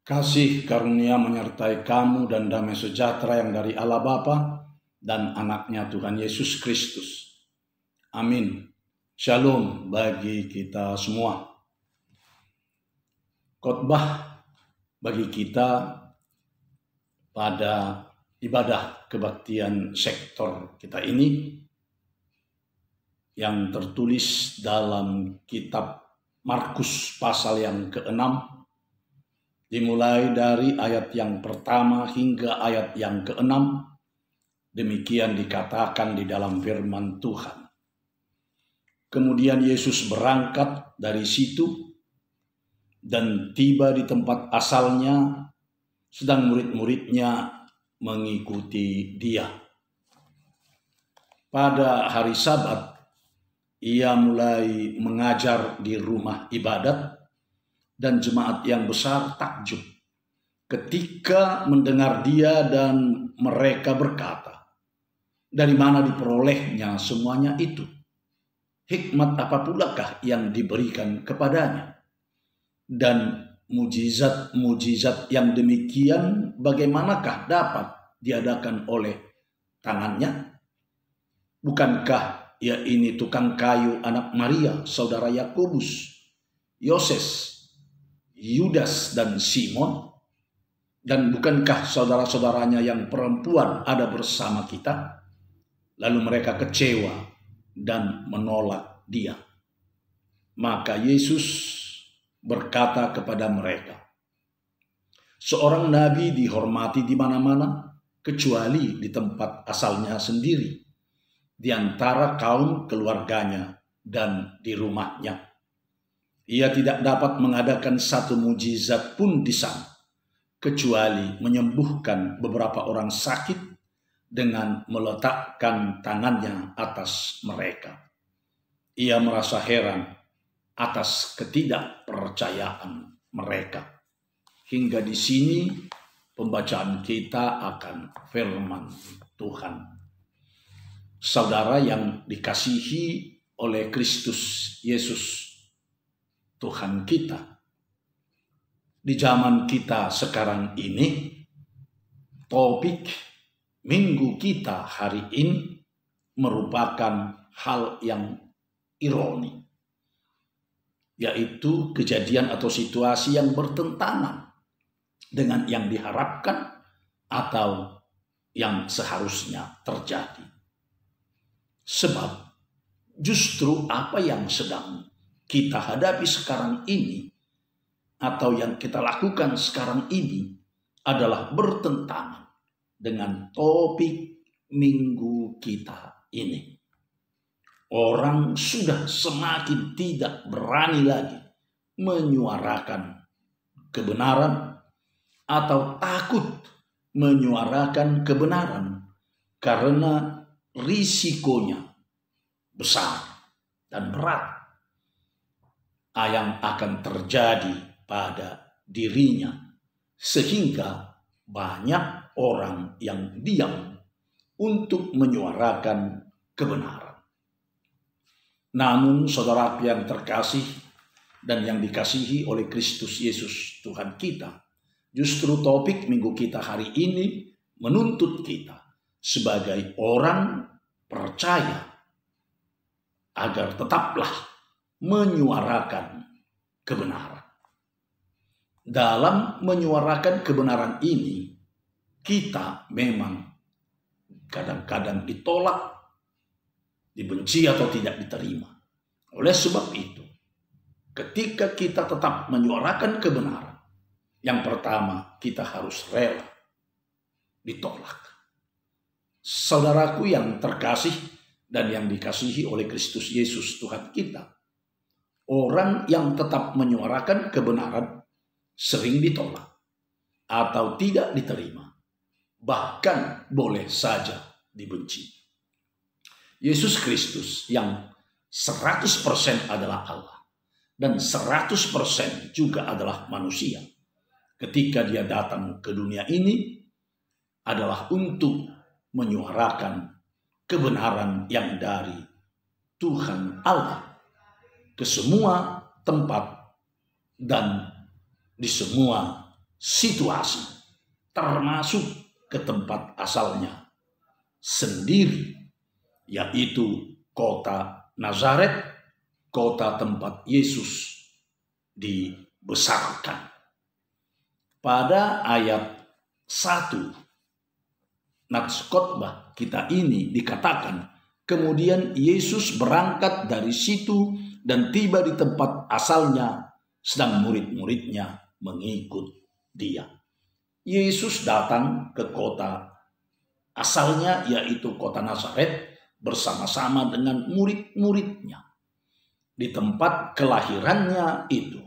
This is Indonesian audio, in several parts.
Kasih karunia menyertai kamu dan damai sejahtera yang dari Allah Bapa dan anaknya Tuhan Yesus Kristus. Amin. Shalom bagi kita semua. Khotbah bagi kita pada ibadah kebaktian sektor kita ini yang tertulis dalam kitab Markus pasal yang ke-6, dimulai dari ayat yang pertama hingga ayat yang ke-6. Demikian dikatakan di dalam firman Tuhan. Kemudian Yesus berangkat dari situ dan tiba di tempat asalnya, sedang murid-muridnya mengikuti dia. Pada hari Sabat, ia mulai mengajar di rumah ibadat, dan jemaat yang besar takjub ketika mendengar dia, dan mereka berkata, "Dari mana diperolehnya semuanya itu? Hikmat apa pulakah yang diberikan kepadanya? Dan mujizat-mujizat yang demikian bagaimanakah dapat diadakan oleh tangannya? Bukankah ia ini tukang kayu, anak Maria, saudara Yakobus, Yoses, Yudas dan Simon? Dan bukankah saudara-saudaranya yang perempuan ada bersama kita?" Lalu mereka kecewa dan menolak dia. Maka Yesus berkata kepada mereka, "Seorang nabi dihormati di mana-mana, kecuali di tempat asalnya sendiri, di antara kaum keluarganya dan di rumahnya. Ia tidak dapat mengadakan satu mujizat pun di sana, kecuali menyembuhkan beberapa orang sakit dengan meletakkan tangannya atas mereka." Ia merasa heran atas ketidakpercayaan mereka. Hingga di sini pembacaan kita akan firman Tuhan. Saudara yang dikasihi oleh Kristus Yesus Tuhan kita, di zaman kita sekarang ini, topik minggu kita hari ini merupakan hal yang ironi, yaitu kejadian atau situasi yang bertentangan dengan yang diharapkan atau yang seharusnya terjadi. Sebab justru apa yang sedang kita hadapi sekarang ini atau yang kita lakukan sekarang ini adalah bertentangan dengan topik minggu kita ini. Orang sudah semakin tidak berani lagi menyuarakan kebenaran atau takut menyuarakan kebenaran karena risikonya besar dan berat yang akan terjadi pada dirinya, sehingga banyak orang yang diam untuk menyuarakan kebenaran. Namun saudara yang terkasih dan yang dikasihi oleh Kristus Yesus Tuhan kita, justru topik minggu kita hari ini menuntut kita sebagai orang percaya agar tetaplah menyuarakan kebenaran. Dalam menyuarakan kebenaran ini, kita memang kadang-kadang ditolak, dibenci atau tidak diterima. Oleh sebab itu, ketika kita tetap menyuarakan kebenaran, yang pertama kita harus rela ditolak. Saudaraku yang terkasih dan yang dikasihi oleh Kristus Yesus Tuhan kita, orang yang tetap menyuarakan kebenaran sering ditolak atau tidak diterima, bahkan boleh saja dibenci. Yesus Kristus yang 100% adalah Allah dan 100% juga adalah manusia, ketika dia datang ke dunia ini adalah untuk menyuarakan kebenaran yang dari Tuhan Allah ke semua tempat dan di semua situasi, termasuk ke tempat asalnya sendiri, yaitu kota Nazaret, kota tempat Yesus dibesarkan. Pada ayat 1 nats khotbah kita ini dikatakan, kemudian Yesus berangkat dari situ dan tiba di tempat asalnya, sedang murid-muridnya mengikut dia. Yesus datang ke kota asalnya, yaitu kota Nazaret, bersama-sama dengan murid-muridnya. Di tempat kelahirannya itu,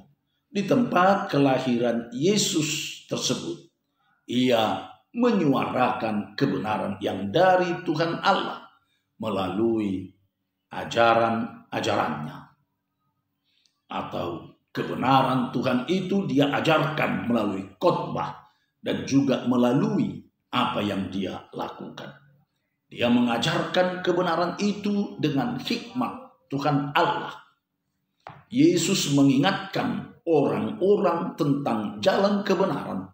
di tempat kelahiran Yesus tersebut, ia menyuarakan kebenaran yang dari Tuhan Allah melalui ajaran-ajarannya. Atau kebenaran Tuhan itu dia ajarkan melalui khotbah dan juga melalui apa yang dia lakukan. Dia mengajarkan kebenaran itu dengan hikmat Tuhan Allah. Yesus mengingatkan orang-orang tentang jalan kebenaran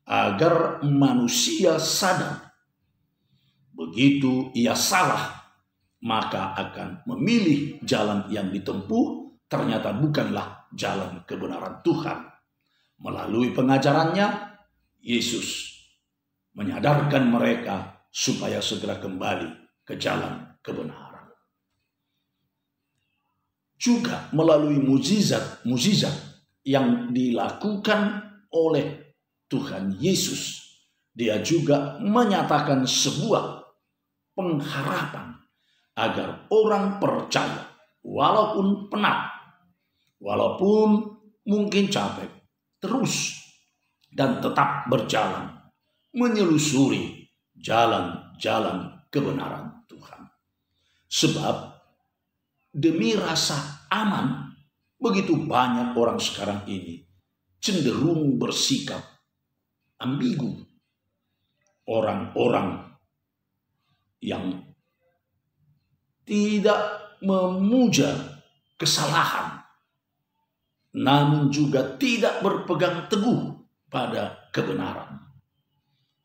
agar manusia sadar. Begitu ia salah, maka akan memilih jalan yang ditempuh ternyata bukanlah jalan kebenaran Tuhan. Melalui pengajarannya, Yesus menyadarkan mereka supaya segera kembali ke jalan kebenaran. Juga melalui mukjizat yang dilakukan oleh Tuhan Yesus, dia juga menyatakan sebuah pengharapan agar orang percaya walaupun penat, walaupun mungkin capek, terus dan tetap berjalan menyelusuri jalan-jalan kebenaran Tuhan. Sebab demi rasa aman, begitu banyak orang sekarang ini cenderung bersikap ambigu. Orang-orang yang tidak memuja kesalahan, namun juga tidak berpegang teguh pada kebenaran.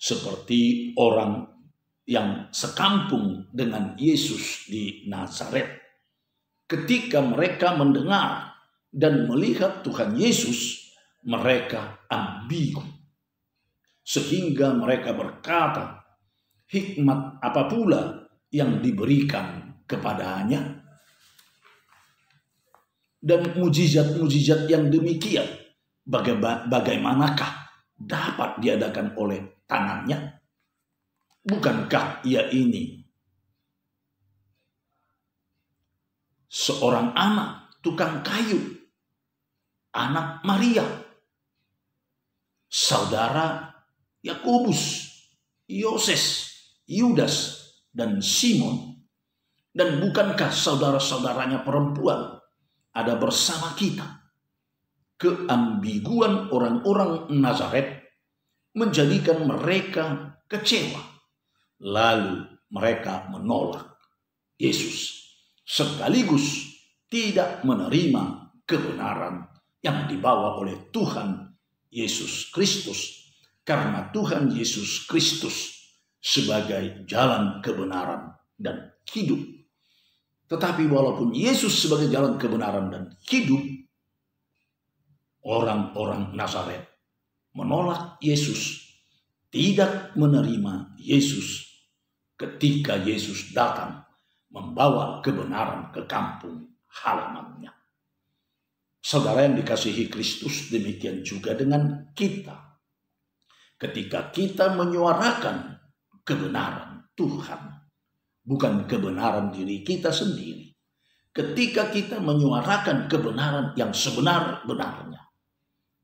Seperti orang yang sekampung dengan Yesus di Nazaret. Ketika mereka mendengar dan melihat Tuhan Yesus, mereka ambigu. Sehingga mereka berkata, hikmat apa pula yang diberikan kepadanya? Dan mujizat-mujizat yang demikian, bagaimanakah dapat diadakan oleh tangannya? Bukankah ia ini seorang anak tukang kayu, anak Maria, saudara Yakobus, Yoses, Yudas, dan Simon? Dan bukankah saudara-saudaranya perempuan ada bersama kita? Keambiguan orang-orang Nazaret menjadikan mereka kecewa. Lalu mereka menolak Yesus, sekaligus tidak menerima kebenaran yang dibawa oleh Tuhan Yesus Kristus. Karena Tuhan Yesus Kristus sebagai jalan kebenaran dan hidup. Tetapi walaupun Yesus sebagai jalan kebenaran dan hidup, orang-orang Nazaret menolak Yesus, tidak menerima Yesus ketika Yesus datang membawa kebenaran ke kampung halamannya. Saudara yang dikasihi Kristus, demikian juga dengan kita. Ketika kita menyuarakan kebenaran Tuhan, bukan kebenaran diri kita sendiri. Ketika kita menyuarakan kebenaran yang sebenar-benarnya,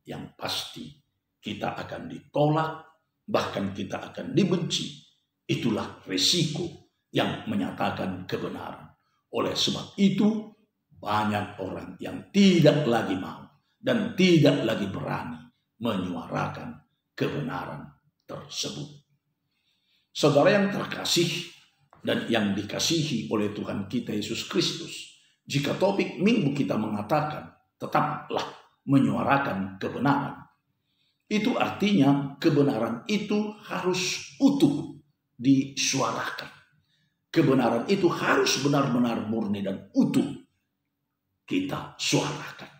yang pasti kita akan ditolak, bahkan kita akan dibenci. Itulah resiko yang menyatakan kebenaran. Oleh sebab itu, banyak orang yang tidak lagi mau dan tidak lagi berani menyuarakan kebenaran tersebut. Saudara yang terkasih dan yang dikasihi oleh Tuhan kita Yesus Kristus, jika topik minggu kita mengatakan tetaplah menyuarakan kebenaran, Itu artinya kebenaran itu harus utuh disuarakan. Kebenaran itu harus benar-benar murni dan utuh kita suarakan.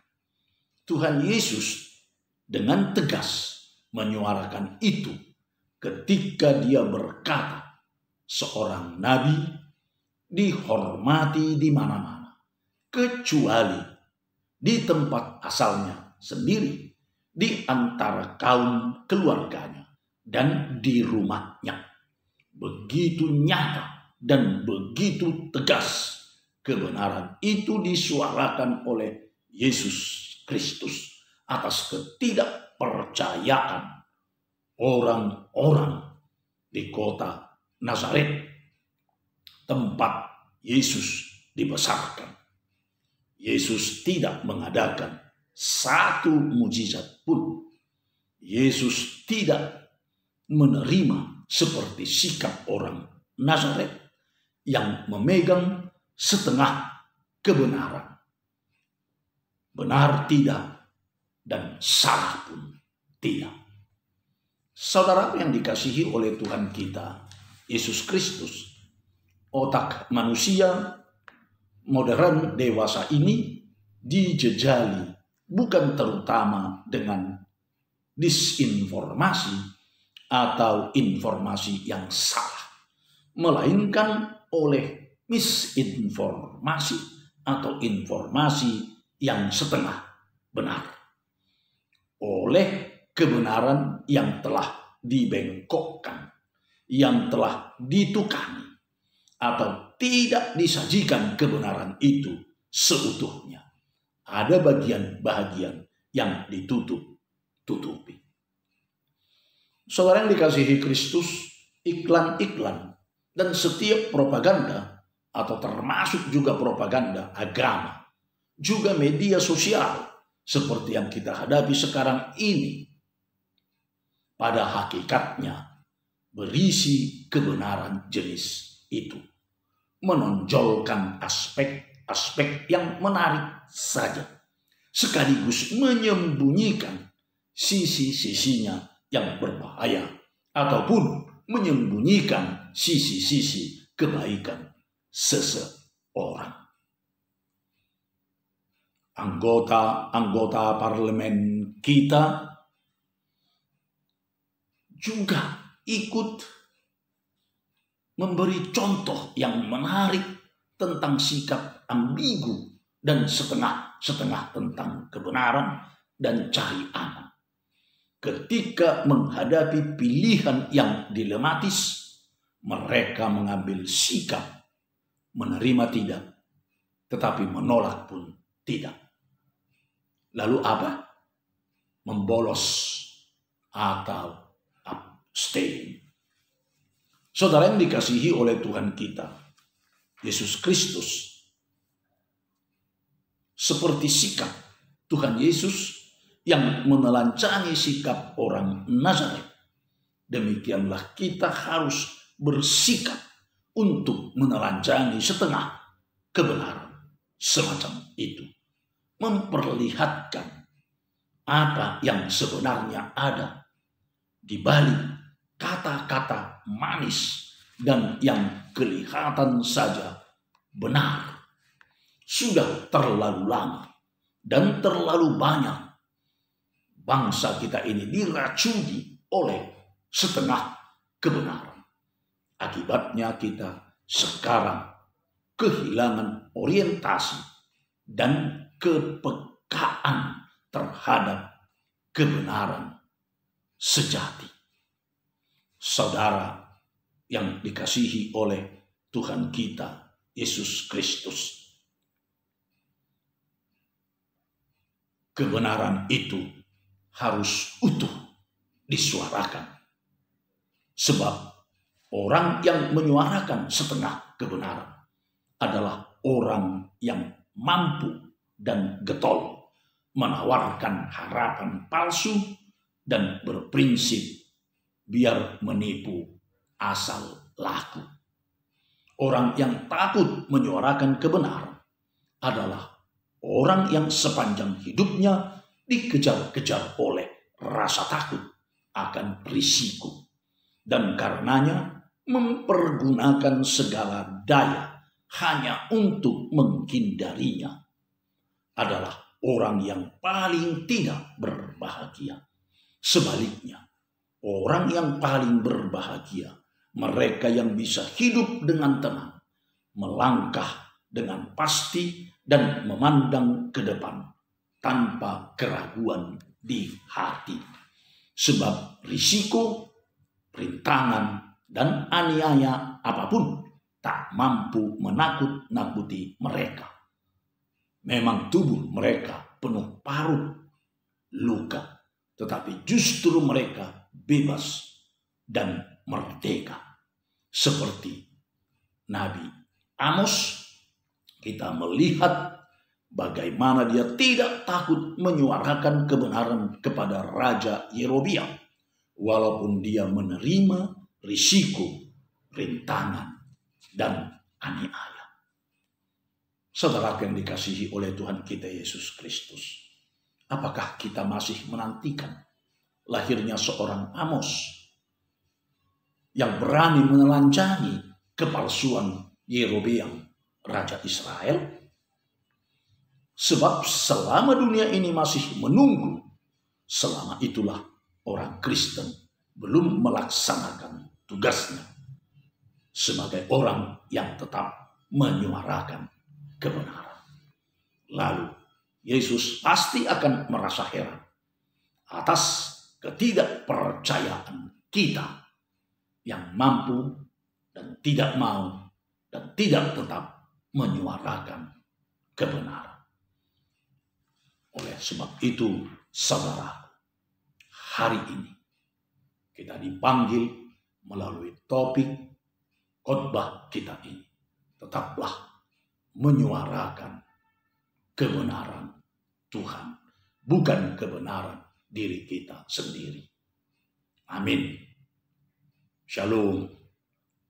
Tuhan Yesus dengan tegas menyuarakan itu ketika dia berkata, seorang nabi dihormati di mana-mana, kecuali di tempat asalnya sendiri, di antara kaum keluarganya, dan di rumahnya. Begitu nyata dan begitu tegas kebenaran itu disuarakan oleh Yesus Kristus atas ketidakpercayaan orang-orang di kota Nazaret, tempat Yesus dibesarkan. Yesus tidak mengadakan satu mujizat pun. Yesus tidak menerima seperti sikap orang Nazaret yang memegang setengah kebenaran. Benar tidak dan salah pun tidak. Saudara yang dikasihi oleh Tuhan kita Yesus Kristus, otak manusia modern dewasa ini dijejali bukan terutama dengan disinformasi atau informasi yang salah, melainkan oleh misinformasi atau informasi yang setengah benar, oleh kebenaran yang telah dibengkokkan, yang telah ditukani, atau tidak disajikan kebenaran itu seutuhnya. Ada bagian-bagian yang ditutup-tutupi. Saudara yang dikasihi Kristus, iklan-iklan dan setiap propaganda atau termasuk juga propaganda agama, juga media sosial seperti yang kita hadapi sekarang ini, pada hakikatnya berisi kebenaran jenis itu, menonjolkan aspek-aspek yang menarik saja, sekaligus menyembunyikan sisi-sisinya yang berbahaya, ataupun menyembunyikan sisi-sisi kebaikan seseorang. Anggota parlemen kita juga ikut memberi contoh yang menarik tentang sikap ambigu dan setengah-setengah tentang kebenaran dan cari aman. Ketika menghadapi pilihan yang dilematis, mereka mengambil sikap menerima tidak, tetapi menolak pun tidak. Lalu apa? Membolos atau abstain. Saudara yang dikasihi oleh Tuhan kita Yesus Kristus, seperti sikap Tuhan Yesus yang menelanjangi sikap orang Nazaret, demikianlah kita harus bersikap untuk menelanjangi setengah kebenaran semacam itu, memperlihatkan apa yang sebenarnya ada di balik kata-kata manis dan yang kelihatan saja benar. Sudah terlalu lama dan terlalu banyak bangsa kita ini diracuni oleh setengah kebenaran. Akibatnya kita sekarang kehilangan orientasi dan kepekaan terhadap kebenaran sejati. Saudara yang dikasihi oleh Tuhan kita Yesus Kristus, kebenaran itu harus utuh disuarakan. Sebab orang yang menyuarakan setengah kebenaran adalah orang yang mampu dan getol menawarkan harapan palsu dan berprinsip biar menipu asal laku. Orang yang takut menyuarakan kebenaran adalah orang yang sepanjang hidupnya dikejar-kejar oleh rasa takut akan risiko, dan karenanya mempergunakan segala daya hanya untuk menghindarinya, adalah orang yang paling tidak berbahagia. Sebaliknya, orang yang paling berbahagia, mereka yang bisa hidup dengan tenang, melangkah dengan pasti dan memandang ke depan tanpa keraguan di hati. Sebab risiko, rintangan, dan aniaya apapun tak mampu menakut-nakuti mereka. Memang tubuh mereka penuh parut luka, tetapi justru mereka bebas dan merdeka. Seperti Nabi Amos, kita melihat bagaimana dia tidak takut menyuarakan kebenaran kepada Raja Yerobeam, walaupun dia menerima risiko, rintangan, dan aniaya. Saudara yang dikasihi oleh Tuhan kita Yesus Kristus, apakah kita masih menantikan lahirnya seorang Amos yang berani menelanjangi kepalsuan Yerobeam, Raja Israel? Sebab selama dunia ini masih menunggu, selama itulah orang Kristen belum melaksanakan tugasnya sebagai orang yang tetap menyuarakan kebenaran. Lalu Yesus pasti akan merasa heran atas ketidakpercayaan kita yang mampu dan tidak mau dan tidak tetap menyuarakan kebenaran. Oleh sebab itu, saudara, hari ini kita dipanggil melalui topik khotbah kita ini. Tetaplah menyuarakan kebenaran Tuhan, bukan kebenaran diri kita sendiri. Amin. Shalom.